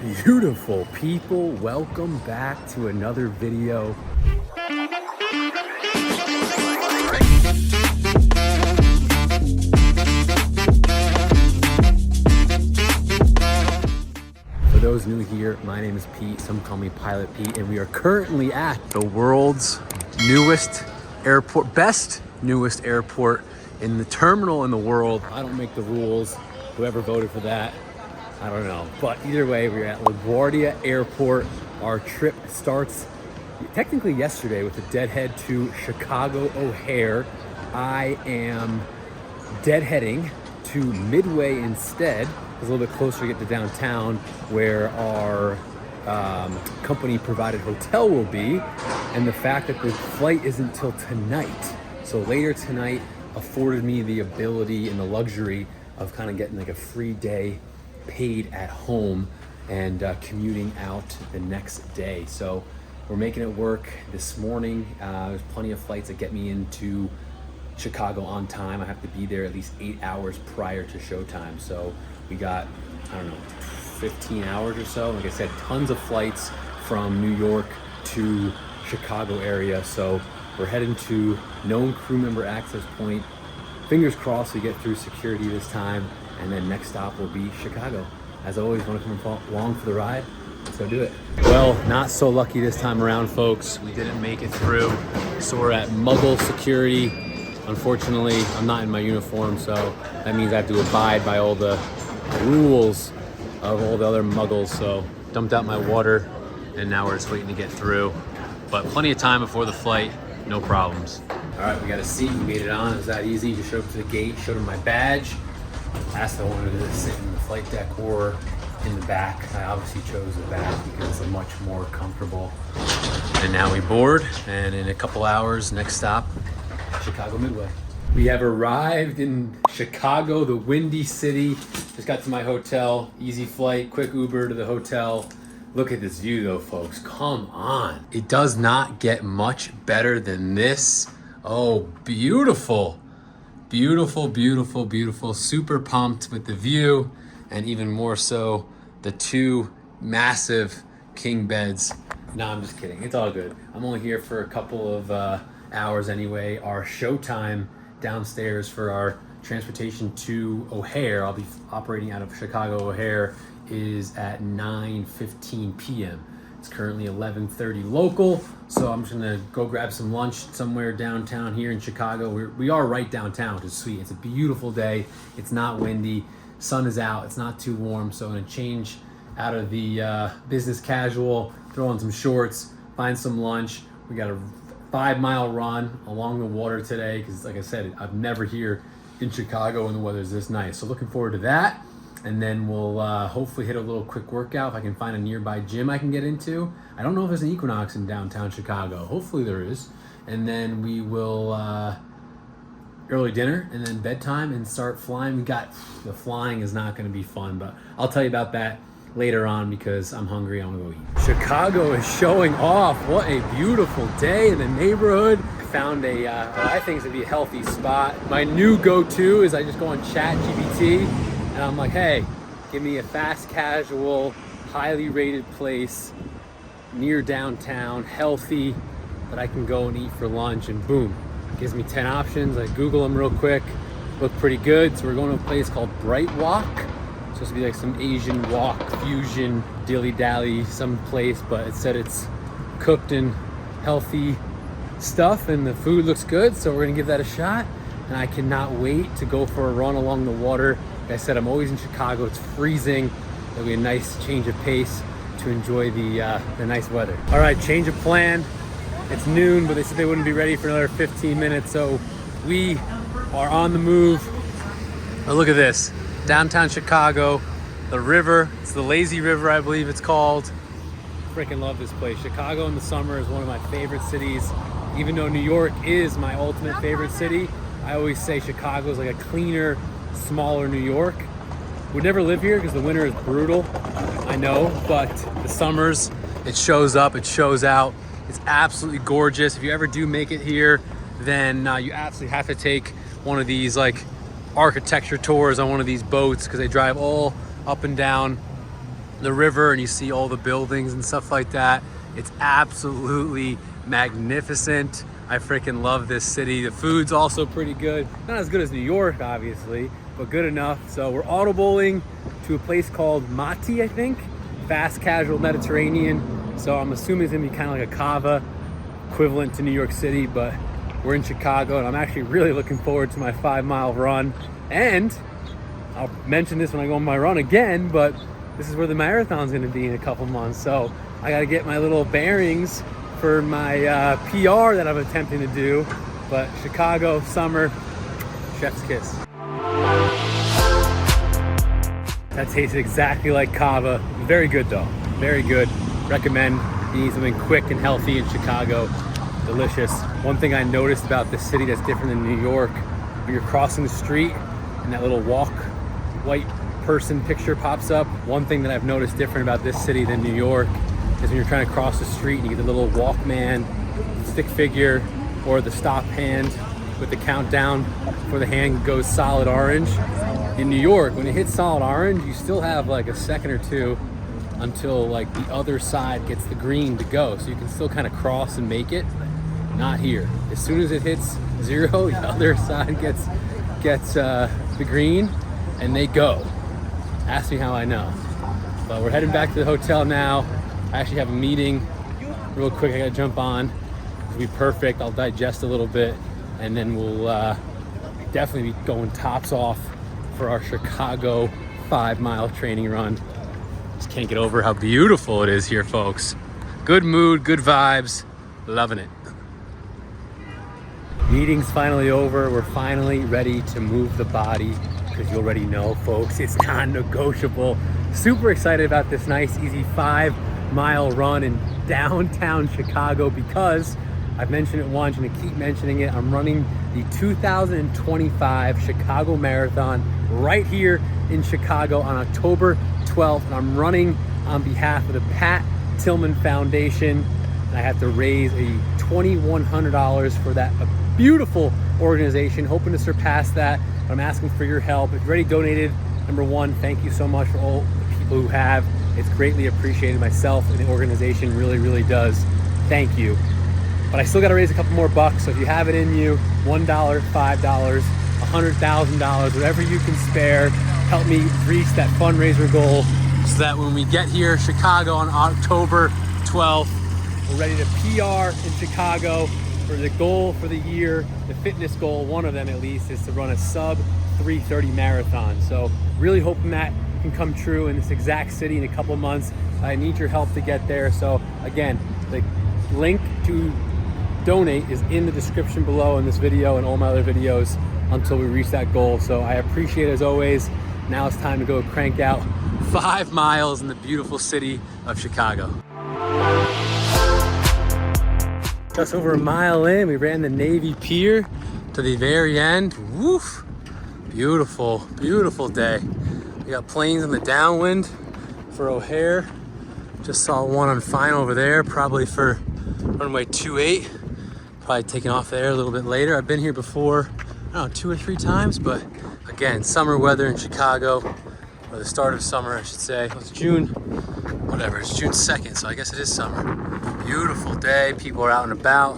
Beautiful people, welcome back to another video. For those new here, my name is Pete, some call me Pilot Pete, and we are currently at the world's newest airport, newest airport in the terminal in the world. I don't make the rules, whoever voted for that, I don't know. But either way, we're at LaGuardia Airport. Our trip starts technically yesterday with a deadhead to Chicago O'Hare. I am deadheading to Midway instead. It's a little bit closer to get to downtown where our company provided hotel will be. And the fact that the flight isn't till tonight. So later tonight afforded me the ability and the luxury of kind of getting like a free day paid at home and commuting out the next day. So we're making it work this morning. There's plenty of flights that get me into Chicago on time. I have to be there at least 8 hours prior to showtime. So we got, I don't know, 15 hours or so. Like I said, tons of flights from New York to Chicago area. So we're heading to known crew member access point. Fingers crossed we get through security this time. And then next stop will be Chicago. As always, want to come along for the ride? Let's go do it. Well, not so lucky this time around, folks. We didn't make it through. So we're at Muggle security. Unfortunately, I'm not in my uniform, so that means I have to abide by all the rules of all the other Muggles. So dumped out my water, and now we're just waiting to get through. But plenty of time before the flight, no problems. All right, we got a seat. We made it on. It was that easy. Just showed up to the gate, showed them my badge. Asked if I wanted to sit in the flight deck or in the back. I obviously chose the back because it's much more comfortable. And now we board, and in a couple hours, next stop, Chicago Midway. We have arrived in Chicago, the Windy City. Just got to my hotel, easy flight, quick Uber to the hotel. Look at this view though, folks, come on. It does not get much better than this. Oh, beautiful. Beautiful, beautiful, beautiful. Super pumped with the view, and even more so the two massive king beds. No, I'm just kidding. It's all good. I'm only here for a couple of hours anyway. Our showtime downstairs for our transportation to O'Hare, I'll be operating out of Chicago O'Hare, is at 9:15 p.m. It's currently 11:30 local, so I'm just gonna go grab some lunch somewhere downtown here in Chicago. We are right downtown, which is sweet. It's a beautiful day. It's not windy. Sun is out. It's not too warm, so I'm gonna change out of the business casual, throw on some shorts, find some lunch. We got a 5-mile run along the water today because, like I said, I'm never here in Chicago when the weather's this nice. So looking forward to that. And then we'll hopefully hit a little quick workout if I can find a nearby gym I can get into. I don't know if there's an Equinox in downtown Chicago. Hopefully there is. And then we will early dinner and then bedtime and start flying. The flying is not going to be fun, but I'll tell you about that later on because I'm hungry. I'm going to go eat. Chicago is showing off. What a beautiful day in the neighborhood. I found what I think is going to be a healthy spot. My new go-to is I just go on ChatGPT. And I'm like, hey, give me a fast casual, highly rated place near downtown, healthy, that I can go and eat for lunch, and boom, gives me 10 options. I Google them real quick, look pretty good. So we're going to a place called Bright Walk. It's supposed to be like some Asian wok, fusion, dilly-dally, some place, but it said it's cooked in healthy stuff and the food looks good. So we're gonna give that a shot. And I cannot wait to go for a run along the water. Like I said, I'm always in Chicago. It's freezing. It'll be a nice change of pace to enjoy the nice weather. All right, change of plan. It's noon, but they said they wouldn't be ready for another 15 minutes. So we are on the move. Oh, look at this. Downtown Chicago, the river. It's the Lazy River, I believe it's called. Freaking love this place. Chicago in the summer is one of my favorite cities. Even though New York is my ultimate favorite city, I always say Chicago is like a cleaner, smaller New York. Would never live here because the winter is brutal, I know, but the summers, it shows up, it shows out. It's absolutely gorgeous. If you ever do make it here, then you absolutely have to take one of these like architecture tours on one of these boats because they drive all up and down the river and you see all the buildings and stuff like that. It's absolutely magnificent. I freaking love this city. The food's also pretty good. Not as good as New York, obviously, but good enough. So we're autobowling to a place called Mati, I think. Fast casual Mediterranean. So I'm assuming it's gonna be kind of like a Cava equivalent to New York City, but we're in Chicago and I'm actually really looking forward to my 5-mile run. And I'll mention this when I go on my run again, but this is where the marathon's gonna be in a couple months. So I gotta get my little bearings for my PR that I'm attempting to do. But Chicago, summer, chef's kiss. That tasted exactly like Cava. Very good though, very good. Recommend. You need something quick and healthy in Chicago. Delicious. One thing I noticed about this city that's different than New York, when you're crossing the street and that little white person picture pops up, one thing that I've noticed different about this city than New York is when you're trying to cross the street and you get the little Walkman stick figure or the stop hand with the countdown before the hand goes solid orange. In New York, when it hits solid orange, you still have like a second or two until like the other side gets the green to go. So you can still kind of cross and make it. Not here. As soon as it hits 0, the other side gets the green and they go. Ask me how I know. But we're heading back to the hotel now. I actually have a meeting real quick. I gotta jump on. It'll be perfect. I'll digest a little bit and then we'll definitely be going tops off for our Chicago 5-mile training run. Just can't get over how beautiful it is here, folks. Good mood, good vibes, loving it. Meeting's finally over. We're finally ready to move the body because you already know, folks, it's non-negotiable. Super excited about this nice, easy 5-mile run in downtown Chicago because I've mentioned it once and I keep mentioning it. I'm running the 2025 Chicago Marathon right here in Chicago on October 12th. And I'm running on behalf of the Pat Tillman Foundation. And I have to raise a $2,100 for that beautiful organization, hoping to surpass that. But I'm asking for your help. If you've already donated, number one, thank you so much for all the people who have. It's greatly appreciated. Myself and the organization really, really does. Thank you. But I still got to raise a couple more bucks. So if you have it in you, $1, $5, $100,000, whatever you can spare, help me reach that fundraiser goal so that when we get here, Chicago on October 12th, we're ready to PR in Chicago. For the goal for the year, the fitness goal, one of them at least, is to run a sub 3:30 marathon. So really hoping that can come true in this exact city in a couple months. I need your help to get there. So again, the link to donate is in the description below in this video and all my other videos until we reach that goal. So I appreciate it as always. Now it's time to go crank out 5 miles in the beautiful city of Chicago. Just over a mile in, we ran the Navy Pier to the very end. Woof! Beautiful, beautiful day. We got planes in the downwind for O'Hare. Just saw one on final over there, probably for runway 28. Probably taking off there a little bit later. I've been here before, I don't know, 2 or 3 times, but again, summer weather in Chicago, or the start of summer, I should say. It's June, whatever, it's June 2nd, so I guess it is summer. Beautiful day, people are out and about.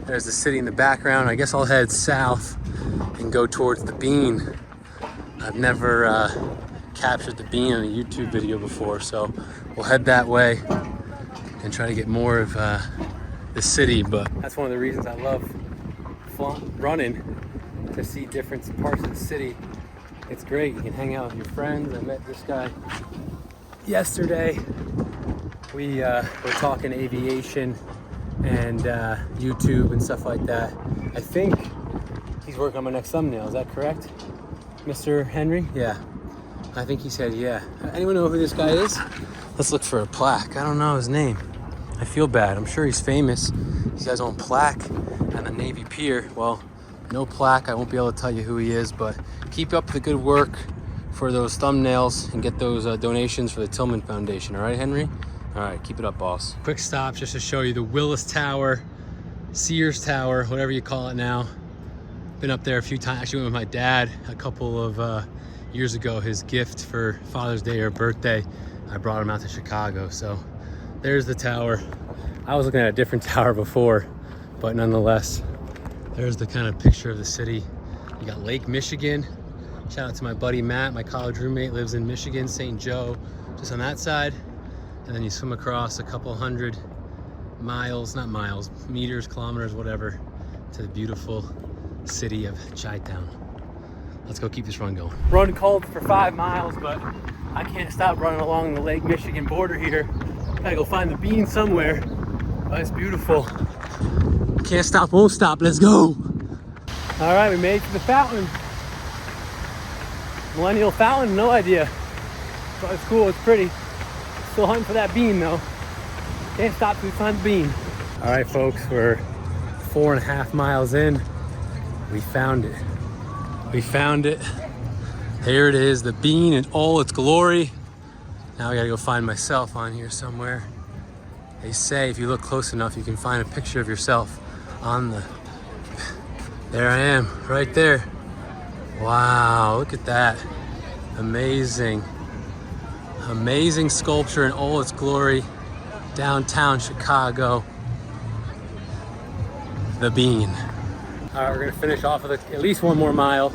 There's the city in the background. I guess I'll head south and go towards the Bean. I've never captured the Bean on a YouTube video before, so we'll head that way and try to get more of the city. But that's one of the reasons I love running, to see different parts of the city. It's great. You can hang out with your friends. I met this guy yesterday. We were talking aviation and YouTube and stuff like that. I think he's working on my next thumbnail. Is that correct, Mr. Henry? Yeah. I think he said yeah. Anyone know who this guy is? Let's look for a plaque. I don't know his name. I feel bad. I'm sure he's famous. He has his own plaque on the Navy Pier. Well, no plaque. I won't be able to tell you who he is, but keep up the good work for those thumbnails and get those donations for the Tillman Foundation. All right, Henry? All right, keep it up, boss. Quick stop just to show you the Willis Tower, Sears Tower, whatever you call it now. Been up there a few times. Actually went with my dad a couple of years ago. His gift for Father's Day or birthday I brought him out to Chicago. So there's the tower. I was looking at a different tower before, but nonetheless, there's the kind of picture of the city. You got Lake Michigan. Shout out to my buddy Matt, my college roommate, lives in Michigan, St. Joe, just on that side. And then you swim across a couple hundred miles, not miles, meters, kilometers, whatever, to the beautiful city of Chi-Town. Let's go keep this run going. Run called for 5 miles, but I can't stop running along the Lake Michigan border here. Gotta go find the bean somewhere. Oh, it's beautiful. Can't stop, won't stop, let's go. All right, we made it to the fountain. Millennial fountain, no idea. But it's cool, it's pretty. Still hunting for that bean though. Can't stop till we find the bean. All right, folks, we're 4.5 miles in. We found it. We found it. Here it is, the bean in all its glory. Now I gotta go find myself on here somewhere. They say if you look close enough, you can find a picture of yourself on the... There I am, right there. Wow, look at that. Amazing. Amazing sculpture in all its glory. Downtown Chicago. The bean. All right, we're gonna finish off with at least 1 more mile.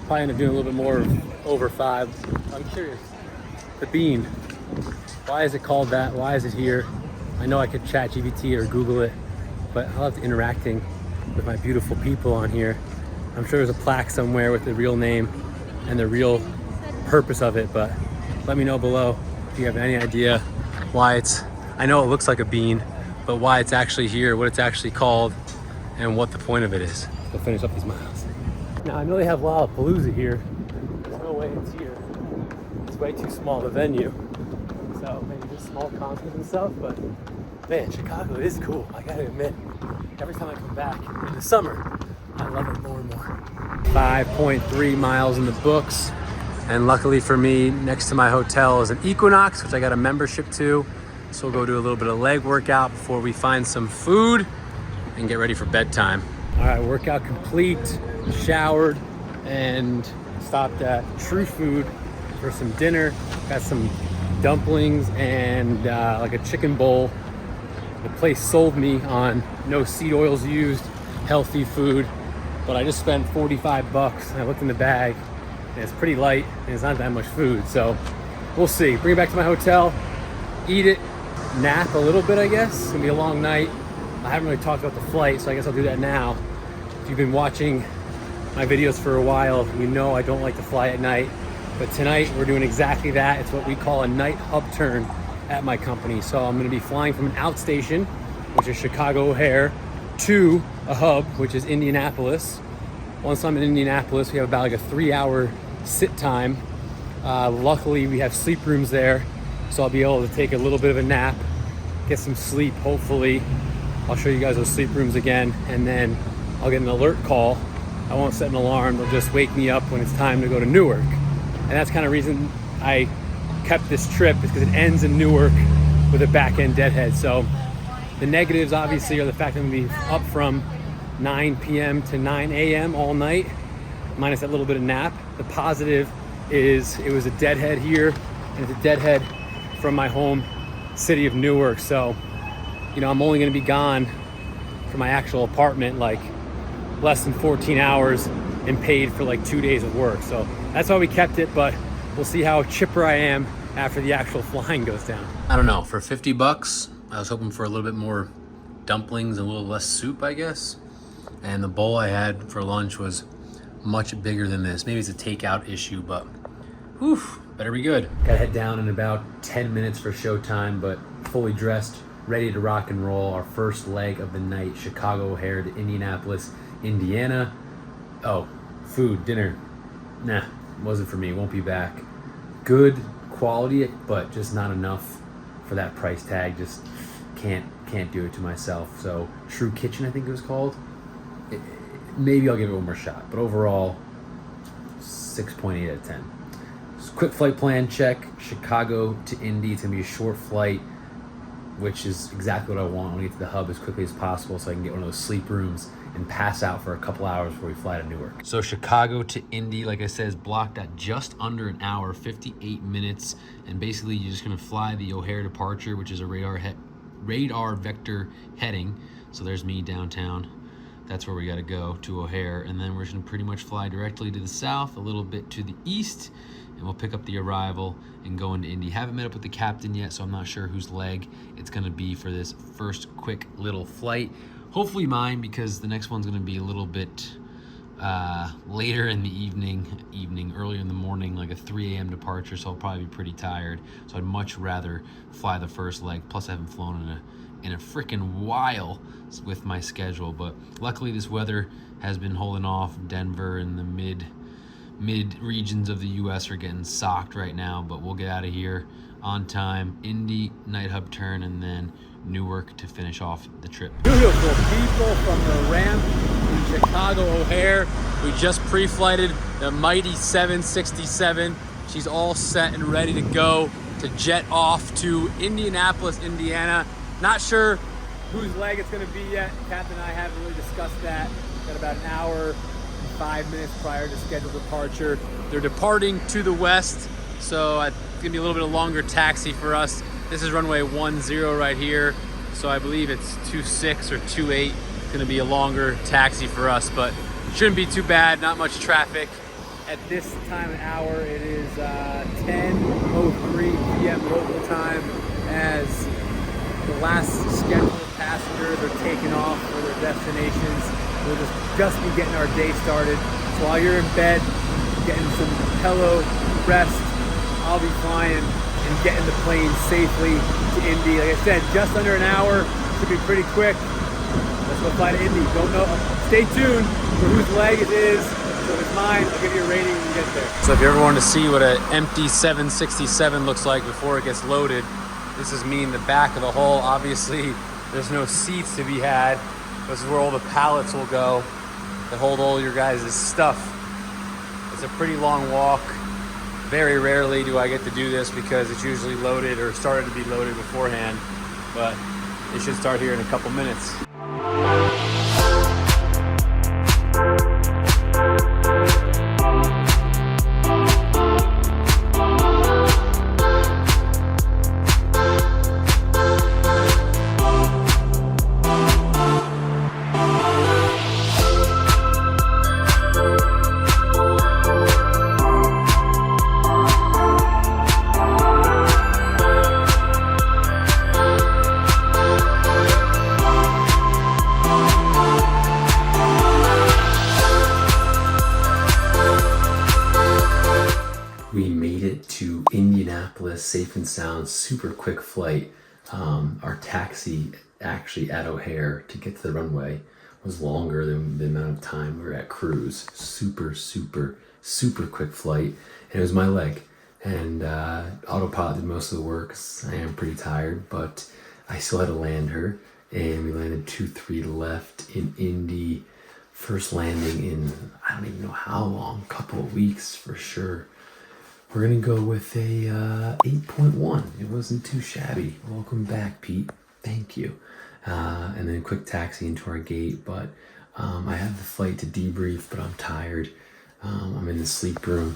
Probably end up doing a little bit more, over 5. I'm curious. The bean. Why is it called that? Why is it here? I know I could chat GPT or Google it, but I love interacting with my beautiful people on here. I'm sure there's a plaque somewhere with the real name and the real purpose of it, but let me know below if you have any idea why it's, I know it looks like a bean, but why it's actually here, what it's actually called, and what the point of it is. We'll finish up these miles. Now I know they have Lollapalooza here. There's no way it's here. It's way too small of a venue. So maybe just small concerts and stuff, but man, Chicago is cool, I gotta admit. Every time I come back in the summer, I love it more and more. 5.3 miles in the books. And luckily for me, next to my hotel is an Equinox, which I got a membership to. So we'll go do a little bit of leg workout before we find some food and get ready for bedtime. All right, workout complete, showered, and stopped at True Food for some dinner. Got some dumplings and like a chicken bowl. The place sold me on no seed oils used, healthy food, but I just spent 45 bucks and I looked in the bag and it's pretty light and it's not that much food. So we'll see. Bring it back to my hotel, eat it, nap a little bit, I guess. It's gonna be a long night. I haven't really talked about the flight, so I guess I'll do that now. If you've been watching my videos for a while, you know I don't like to fly at night, but tonight we're doing exactly that. It's what we call a night hub turn at my company. So I'm gonna be flying from an outstation, which is Chicago O'Hare, to a hub, which is Indianapolis. Once I'm in Indianapolis, we have about like a 3-hour sit time. Luckily, we have sleep rooms there, so I'll be able to take a little bit of a nap, get some sleep, hopefully. I'll show you guys those sleep rooms again, and then I'll get an alert call. I won't set an alarm, they'll just wake me up when it's time to go to Newark. And that's kind of reason I kept this trip, is because it ends in Newark with a back-end deadhead. So the negatives obviously are the fact that I'm gonna be up from 9 p.m. to 9 a.m. all night, minus that little bit of nap. The positive is it was a deadhead here, and it's a deadhead from my home city of Newark. So, you know, I'm only gonna be gone from my actual apartment like less than 14 hours and paid for like 2 days of work. So that's why we kept it, but we'll see how chipper I am after the actual flying goes down. I don't know, for 50 bucks, I was hoping for a little bit more dumplings and a little less soup, I guess. And the bowl I had for lunch was much bigger than this. Maybe it's a takeout issue, but whew, better be good. Gotta head down in about 10 minutes for showtime, but fully dressed, ready to rock and roll. Our first leg of the night, Chicago O'Hare to Indianapolis, Indiana. Oh, food, dinner. Nah, wasn't for me, won't be back. Good quality, but just not enough for that price tag. Just can't do it to myself. So True Kitchen, I think it was called. Maybe I'll give it one more shot, but overall 6.8 out of 10. So quick flight plan check. Chicago to Indy. It's gonna be a short flight, which is exactly what I want. I want to get to the hub as quickly as possible so I can get one of those sleep rooms and pass out for a couple hours before we fly to Newark. So Chicago to Indy, like I said, is blocked at just under an hour, 58 minutes. And basically you're just gonna fly the O'Hare departure, which is a radar vector heading. So there's me downtown. That's where we gotta go, to O'Hare. And then we're just gonna pretty much fly directly to the south, a little bit to the east, and we'll pick up the arrival and go into Indy. Haven't met up with the captain yet, so I'm not sure whose leg it's gonna be for this first quick little flight. Hopefully mine, because the next one's gonna be a little bit later in the evening, earlier in the morning, like a 3 a.m. departure, so I'll probably be pretty tired. So I'd much rather fly the first leg. Plus I haven't flown in a freaking while with my schedule, but luckily this weather has been holding off. Denver and the mid regions of the US are getting socked right now, but we'll get out of here on time. Indy night hub turn, and then Newark to finish off the trip. Beautiful people from the ramp in Chicago O'Hare. We just pre-flighted the mighty 767. She's all set and ready to go to jet off to Indianapolis, Indiana. Not sure whose leg it's gonna be yet. Captain and I haven't really discussed that. Got about an hour and 5 minutes prior to scheduled departure. They're departing to the west, so it's gonna be a little bit of longer taxi for us. This is runway 10 right here, so I believe it's 26 or 28. It's gonna be a longer taxi for us, but shouldn't be too bad, not much traffic. At this time of hour, it is 10:03 p.m. local time, as the last scheduled passengers are taking off for their destinations. We'll just be getting our day started. So while you're in bed, getting some pillow rest, I'll be flying and getting the plane safely to Indy. Like I said, just under an hour, should be pretty quick. Let's go fly to Indy. Don't know. Stay tuned for whose leg it is. So if it's mine, I'll give you a rating when we get there. So if you ever want to see what an empty 767 looks like before it gets loaded, this is me in the back of the hull. Obviously, there's no seats to be had. This is where all the pallets will go to hold all your guys' stuff. It's a pretty long walk. Very rarely do I get to do this because it's usually loaded or started to be loaded beforehand, but it should start here in a couple minutes. We made it to Indianapolis, safe and sound, super quick flight. Our taxi actually at O'Hare to get to the runway was longer than the amount of time we were at cruise. Super quick flight. And it was my leg. And autopilot did most of the work. I am pretty tired, but I still had to land her. And we landed 2-3 to left in Indy. First landing in, I don't even know how long, couple of weeks for sure. We're gonna go with a 8.1. It wasn't too shabby. Welcome back, Pete. Thank you. And then a quick taxi into our gate, but I have the flight to debrief, but I'm tired. I'm in the sleep room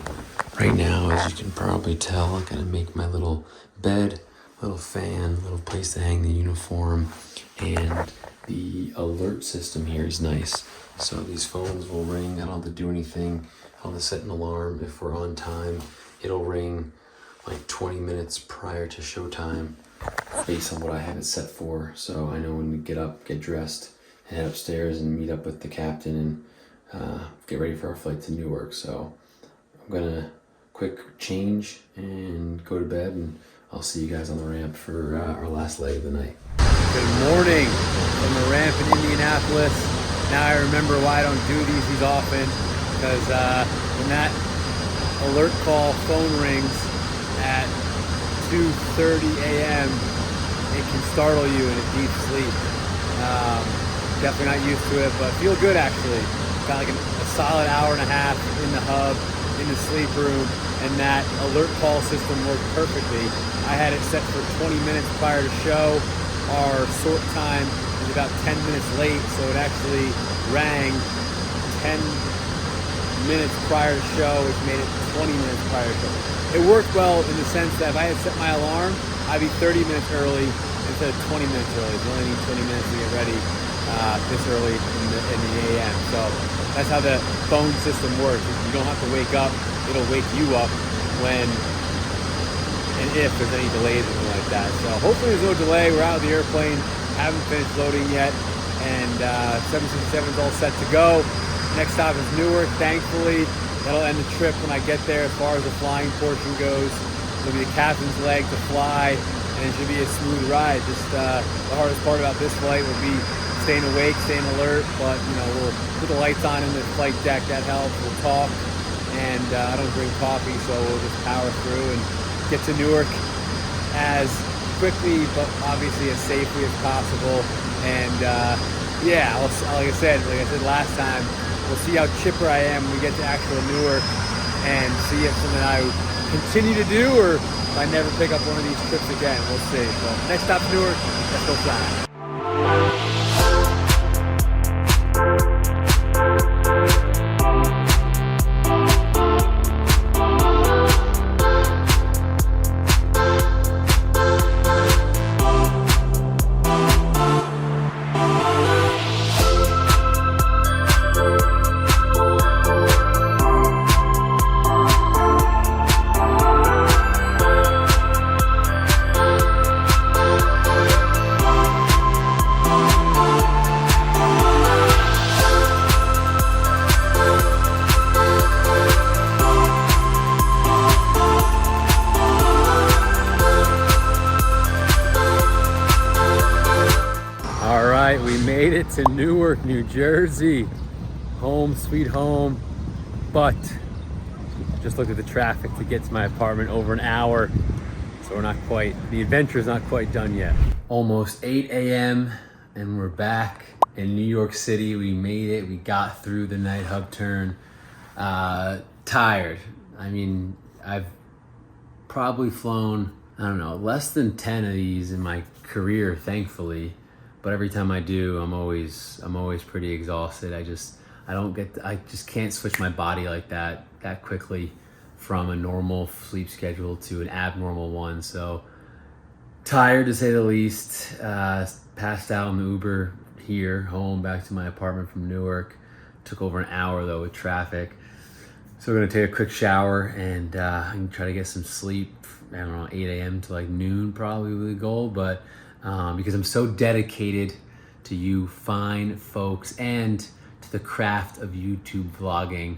right now, as you can probably tell. I gotta make my little bed, little fan, little place to hang the uniform, and the alert system here is nice. So these phones will ring. I don't have to do anything. I'll just set an alarm if we're on time. It'll ring like 20 minutes prior to showtime based on what I have it set for. So I know when to get up, get dressed, and head upstairs and meet up with the captain and get ready for our flight to Newark. So I'm gonna quick change and go to bed, and I'll see you guys on the ramp for our last leg of the night. Good morning from the ramp in Indianapolis. Now I remember why I don't do these often, because when that alert call phone rings at 2:30 a.m. it can startle you in a deep sleep. Definitely not used to it, but feel good actually. Got like a solid hour and a half in the hub, in the sleep room, and that alert call system worked perfectly. I had it set for 20 minutes prior to show. Our sort time is about 10 minutes late, so it actually rang 10 minutes prior to show, which made it 20 minutes prior to show. It worked well in the sense that if I had set my alarm, I'd be 30 minutes early instead of 20 minutes early. You only need 20 minutes to get ready this early in the AM. So that's how the phone system works. You don't have to wake up. It'll wake you up when and if there's any delays or anything like that. So hopefully there's no delay. We're out of the airplane. Haven't finished loading yet. And 767 is all set to go. Next stop is Newark, thankfully. That'll end the trip when I get there as far as the flying portion goes. It'll be the captain's leg to fly, and it should be a smooth ride. Just the hardest part about this flight will be staying awake, staying alert, but we'll put the lights on in the flight deck. That helps. We'll talk, and I don't drink coffee, so we'll just power through and get to Newark as quickly, but obviously as safely as possible. And yeah, like I said last time, we'll see how chipper I am when we get to actual Newark, and see if something I continue to do or if I never pick up one of these trips again. We'll see. But next stop Newark, let's go fly. We made it to Newark, New Jersey. Home sweet home. But just looked at the traffic to get to my apartment, over an hour. So the adventure's not quite done yet. Almost 8 a.m. and we're back in New York City. We made it. We got through the night hub turn. Tired. I mean, I've probably flown, I don't know, less than 10 of these in my career, thankfully. But every time I do, I'm always pretty exhausted. I just can't switch my body like that quickly from a normal sleep schedule to an abnormal one. So tired, to say the least. Passed out on the Uber here home back to my apartment from Newark. Took over an hour though with traffic. So we're gonna take a quick shower and try to get some sleep. I don't know, 8 a.m. to like noon probably with the goal, but because I'm so dedicated to you fine folks and to the craft of YouTube vlogging,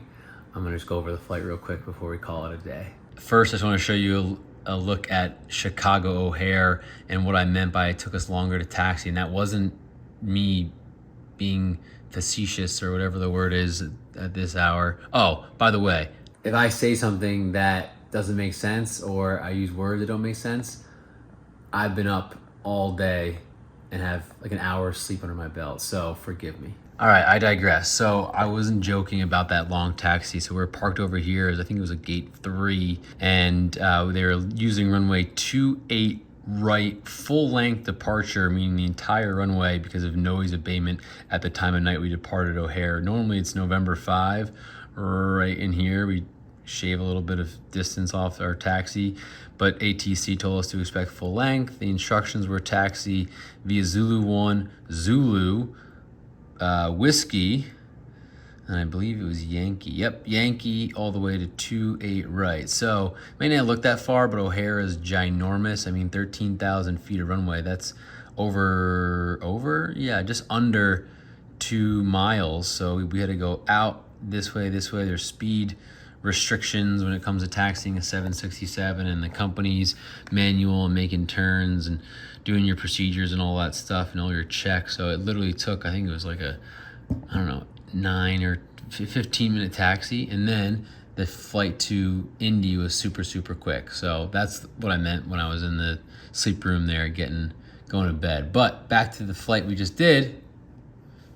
I'm gonna just go over the flight real quick before we call it a day. First, I just wanna show you a look at Chicago O'Hare and what I meant by it took us longer to taxi, and that wasn't me being facetious or whatever the word is at this hour. Oh, by the way, if I say something that doesn't make sense or I use words that don't make sense, I've been up all day and have like an hour's sleep under my belt, so forgive me. All right, I digress. So I wasn't joking about that long taxi. So we're parked over here, I think it was a gate 3, and they were using runway 28 right, full length departure, meaning the entire runway because of noise abatement at the time of night we departed O'Hare. Normally it's November 5, right in here. We shave a little bit of distance off our taxi, but ATC told us to expect full length. The instructions were taxi via Zulu 1, Zulu, Whiskey, and I believe it was Yankee. Yep, Yankee all the way to 28 right. So may not look that far, but O'Hare is ginormous. I mean, 13,000 feet of runway. That's yeah, just under 2 miles. So we had to go out this way. There's speed restrictions when it comes to taxiing a 767 and the company's manual and making turns and doing your procedures and all that stuff and all your checks. So it literally took, I think it was like a, I don't know, 9 or 15 minute taxi, and then the flight to Indy was super quick. So that's what I meant when I was in the sleep room there going to bed. But back to the flight we just did,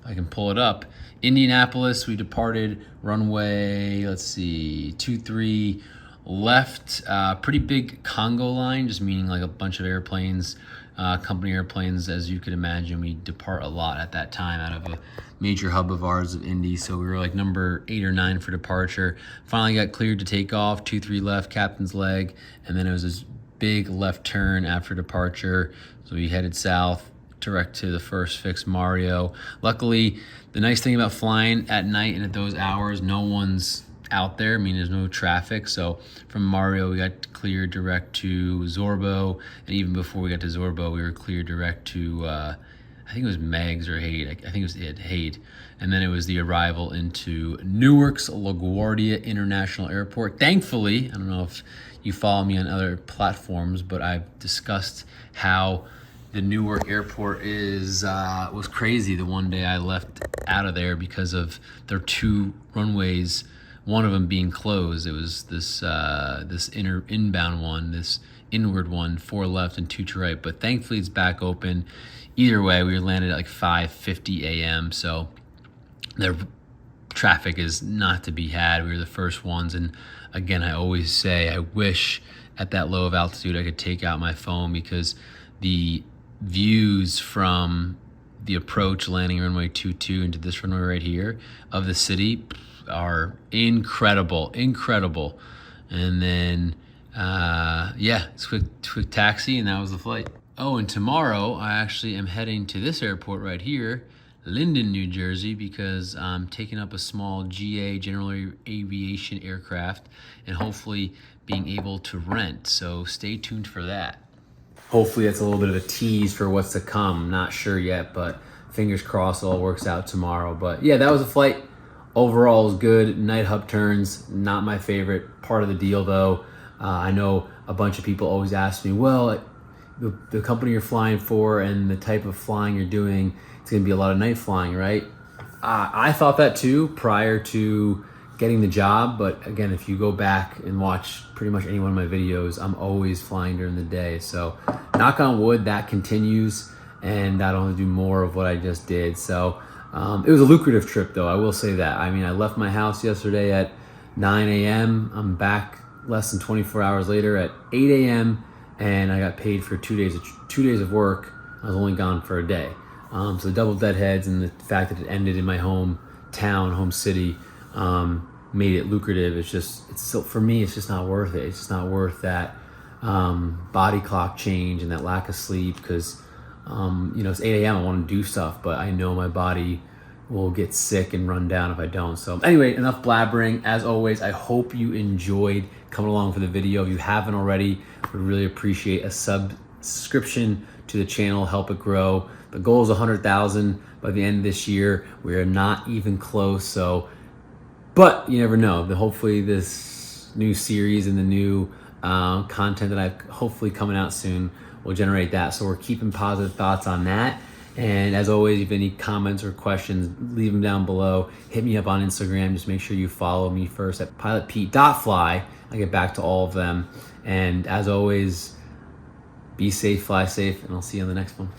if I can pull it up. Indianapolis, we departed runway, let's see, 23 left. Pretty big Congo line, just meaning like a bunch of airplanes company airplanes. As you can imagine, we depart a lot at that time out of a major hub of ours of Indy. So we were like number 8 or 9 for departure. Finally got cleared to take off, 2-3 left, captain's leg, and then it was this big left turn after departure. So we headed south, direct to the first fix, Mario. Luckily, the nice thing about flying at night and at those hours, no one's out there. I mean, there's no traffic. So from Mario, we got cleared direct to Zorbo. And even before we got to Zorbo, we were cleared direct to, I think it was Megs or Hade. I think it was Hade. And then it was the arrival into Newark's LaGuardia International Airport. Thankfully, I don't know if you follow me on other platforms, but I've discussed how the Newark airport was crazy the one day I left out of there because of their 2 runways, one of them being closed. It was this inbound one, this inward one, 4 left and 2 to right. But thankfully it's back open. Either way, we landed at like 5:50 a.m. So the traffic is not to be had. We were the first ones. And again, I always say I wish at that low of altitude I could take out my phone, because the views from the approach landing runway 22 into this runway right here of the city are incredible. And then it's quick taxi, and that was the flight. Oh, and tomorrow I actually am heading to this airport right here, Linden, New Jersey, because I'm taking up a small GA, general aviation aircraft, and hopefully being able to rent. So stay tuned for that. Hopefully that's a little bit of a tease for what's to come. Not sure yet, but fingers crossed it all works out tomorrow. But yeah, that was a flight. Overall, it was good. Night hub turns, not my favorite part of the deal though. I know a bunch of people always ask me, well, the company you're flying for and the type of flying you're doing, it's gonna be a lot of night flying, right? I thought that too prior to getting the job, but again, if you go back and watch pretty much any one of my videos, I'm always flying during the day. So knock on wood, that continues, and I don't have to do more of what I just did. So it was a lucrative trip though, I will say that. I mean, I left my house yesterday at 9 a.m. I'm back less than 24 hours later at 8 a.m. and I got paid for 2 days of work. I was only gone for a day. So the double deadheads and the fact that it ended in my home city, made it lucrative. It's still, for me, it's just not worth it. It's just not worth that body clock change and that lack of sleep, because it's 8 a.m. I want to do stuff, but I know my body will get sick and run down if I don't. So anyway, enough blabbering. As always, I hope you enjoyed coming along for the video. If you haven't already, would really appreciate a subscription to the channel, help it grow. The goal is 100,000 by the end of this year. We are not even close, but you never know. Hopefully this new series and the new content that I've hopefully coming out soon will generate that. So we're keeping positive thoughts on that. And as always, if you have any comments or questions, leave them down below. Hit me up on Instagram. Just make sure you follow me first at pilotpete.fly. I get back to all of them. And as always, be safe, fly safe, and I'll see you on the next one.